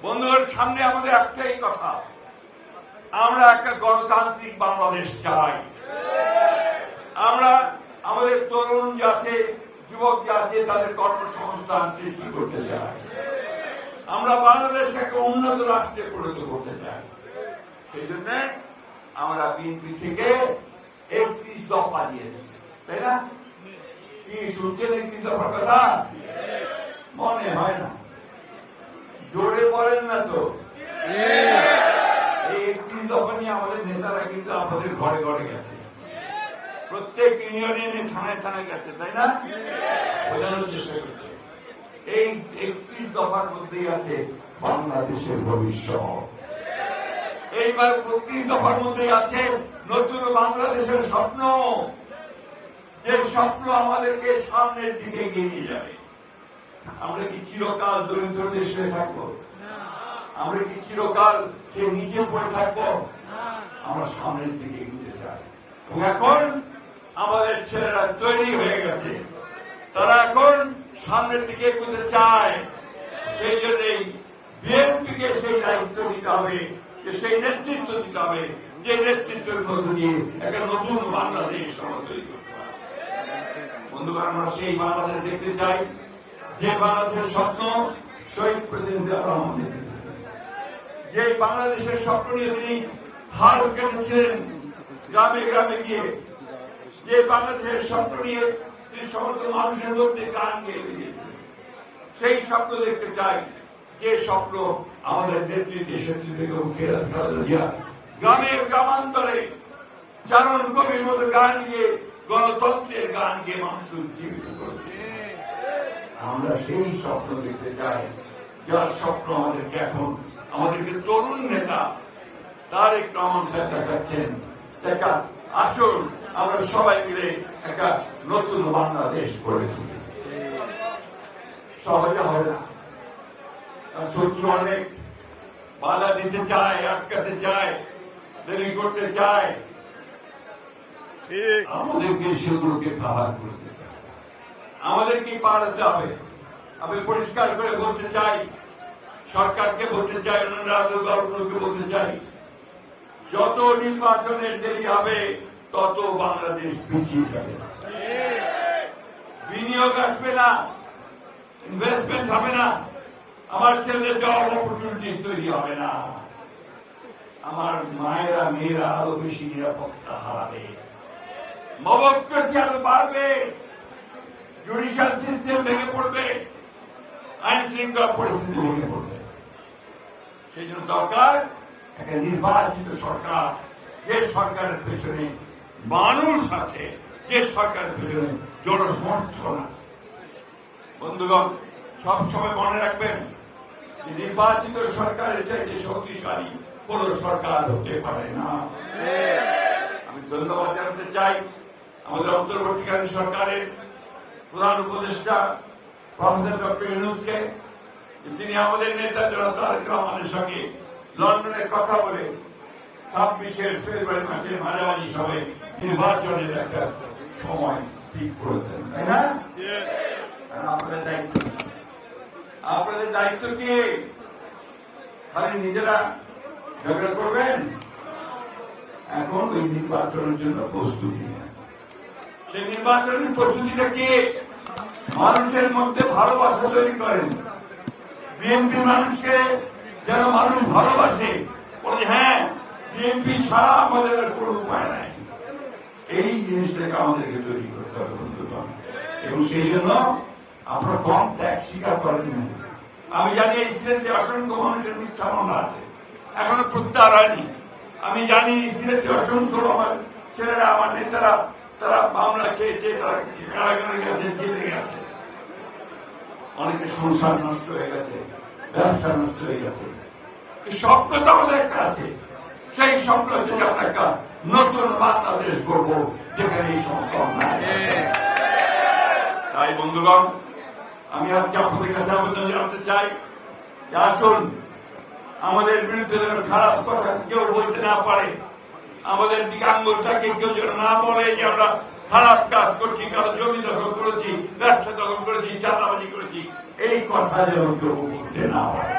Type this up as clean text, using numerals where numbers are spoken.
বন্ধুদের সামনে আমাদের একটাই কথা, আমরা একটা গণতান্ত্রিক বাংলাদেশ চাই। আমরা আমাদের তরুণ যাতে যুবক যাতে তাদের কর্মসংস্থান সৃষ্টি করতে চাই। আমরা বাংলাদেশকে একটা উন্নত রাষ্ট্রে পরিণত করতে চাই। সেই জন্য আমরা বিএনপি থেকে 31 দফা দিয়েছি, তাই না? কি শুনছেন 31 দফার কথা? মনে হয় না, জোরে বলেন না তো। এই 31 দফা নিয়ে আমাদের নেতারা কিন্তু আমাদের ঘরে ঘরে গেছে, প্রত্যেক ইউনিয়নে থানায় থানায় গেছে, তাই না? বোঝানোর চেষ্টা করছে। এই 31 দফার মধ্যেই আছে বাংলাদেশের ভবিষ্যৎ। এইবার 31 দফার মধ্যে আছে নতুন বাংলাদেশের স্বপ্ন, যে স্বপ্ন আমাদেরকে সামনের দিকে এগিয়ে নিয়ে যাবে। আমরা কি চিরকাল দরিদ্র দেশে থাকবো? আমরা কি চিরকাল সে নিচে পড়ে থাকবো? আমরা সামনের দিকে এগিয়ে চাই। এখন আমাদের ছেলেরা তৈরি হয়ে গেছে, তারা এখন সামনের দিকে এগোতে চায়। সেই জন্যই বিএনপিকে সেই দায়িত্ব দিতে হবে, যে সেই নেতৃত্ব দিতে হবে, যে নেতৃত্বের মধ্য দিয়ে একটা নতুন বাংলাদেশ আমরা তৈরি করতে পারি। বন্ধুগণ, আমরা সেই বাংলাদেশ দেখতে চাই যে বাংলাদেশের স্বপ্ন শহীদ প্রেসিডেন্ট জিয়াউর রহমান দেখেছেন, যে বাংলাদেশের স্বপ্ন নিয়ে তিনি হাল কেটেছিলেন গ্রামে গ্রামে গিয়ে, যে বাংলাদেশের স্বপ্ন নিয়ে তিনি সমস্ত মানুষের মধ্যে গান গেয়ে দিয়েছিলেন। সেই স্বপ্ন দেখতে চাই, যে স্বপ্ন আমাদের নেতৃত্বে গ্রামে গ্রামান্তরে চারণ কবির মতো গান গিয়ে গণতন্ত্রের গান গিয়ে মানুষকে উজ্জীবিত করেছে। আমরা সেই স্বপ্ন দেখতে চাই, যার স্বপ্ন আমাদেরকে এখন আমাদেরকে তরুণ নেতা তারেক রহমান সাহেব দেখাচ্ছেন। দেখা আসুন আমরা সবাই মিলে একটা নতুন বাংলাদেশ গড়ে তুলি। সহজে হবে না, শত্রু অনেক বাধা দিতে চায়, আটকাতে চায়, দেরি করতে চায়। আমাদেরকে সেগুলোকে পাহার করতে চায়, আমাদেরকে পাহাড়াতে হবে। আমি পরিষ্কার করে বলতে চাই, সরকারকে বলতে চাই, অন্য রাজনৈতিক দলগুলোকে বলতে চাই, যত নির্বাচনের দেরি হবে তত বাংলাদেশ পিছিয়ে যাবে। বিনিয়োগ আসবে না, ইনভেস্টমেন্ট হবে না, আমার ছেলেদের জব অপরচুনিটি তৈরি হবে না, আমার মায়েরা মেয়েরা আরো বেশি নিরাপত্তা হারাবে, মবক্রেসি আরো বাড়বে, জুডিশিয়াল সিস্টেম ভেঙে পড়বে, আইন শৃঙ্খলা পরিস্থিতি ভেঙে পড়বে। সেই জন্য দরকার একটা নির্বাচিত সরকার, যে সরকারের পেছনে মানুষ আছে, যে সরকারের পেছনে জনসমর্থন আছে। বন্ধুগণ, সবসময় মনে রাখবেন যে নির্বাচিত সরকারের চাইতে শক্তিশালী কোন সরকার হতে পারে না। আমি ধন্যবাদ জানাতে চাই আমাদের অন্তর্বর্তীকালীন সরকারের প্রধান উপদেষ্টা প্রফেসর ডক্টর ইউনূসকে, তিনি আমাদের নেতা জনাব তারেক রহমানের সঙ্গে লন্ডনে কথা বলে 26 ফেব্রুয়ারি মাসের মাঝামাঝি সময়ে নির্বাচনের একটা সময় ঠিক করেছেন, তাই না? আপনাদের দায়িত্ব, আপনাদের দায়িত্ব কি খালি নিজেরা ঝগড়া করবেন? এখন ওই নির্বাচনের জন্য প্রস্তুতি, সেই নির্বাচনের প্রস্তুতিটা কি? মানুষের মধ্যে ভালোবাসা তৈরি করেন। বিএনপি মানুষকে যেন মানুষ ভালোবাসে, বলে হ্যাঁ বিএনপি ছাড়া আমাদের আর কোনো উপায় নাই। এই জিনিসটাকে আমাদেরকে তৈরি করতে হবে বন্ধুগণ, এবং সেই জন্য আমরা কম ত্যাগ স্বীকার করেন না। আমি জানি এই সিলেটে অসংখ্য মানুষের মিথ্যা মামলা আছে, এখনো প্রত্যাহার হয়নি। আমি জানি সিলেটে অসংখ্য আমার ছেলেরা, আমার নেতারা, তারা মামলা খেয়েছে, তারা কারাগারে গেছে, জেলে গেছে, অনেকের সংসার নষ্ট হয়ে গেছে, ব্যবসা নষ্ট হয়ে গেছে। স্বপ্ন তো আমাদের একটা আছে, সেই স্বপ্ন হচ্ছে আমরা একটা নতুন বাংলাদেশ করবো, যেখানে এই সমস্ত অন্যায়। তাই বন্ধুগণ, আমি আজকে আপনাদের কাছে আবেদন জানাতে চাই যে আসুন আমাদের বিরুদ্ধে যেন খারাপ কথা কেউ বলতে না পারে, আমাদের দিকে আঙ্গুলটাকে কেউ যেন না বলে যে আমরা খারাপ কাজ করছি, কারো জমি দখল করেছি, ব্যবসা দখল করেছি, চাঁদাবাজি করেছি, এই কথা যেন কেউ বলতে না পারে।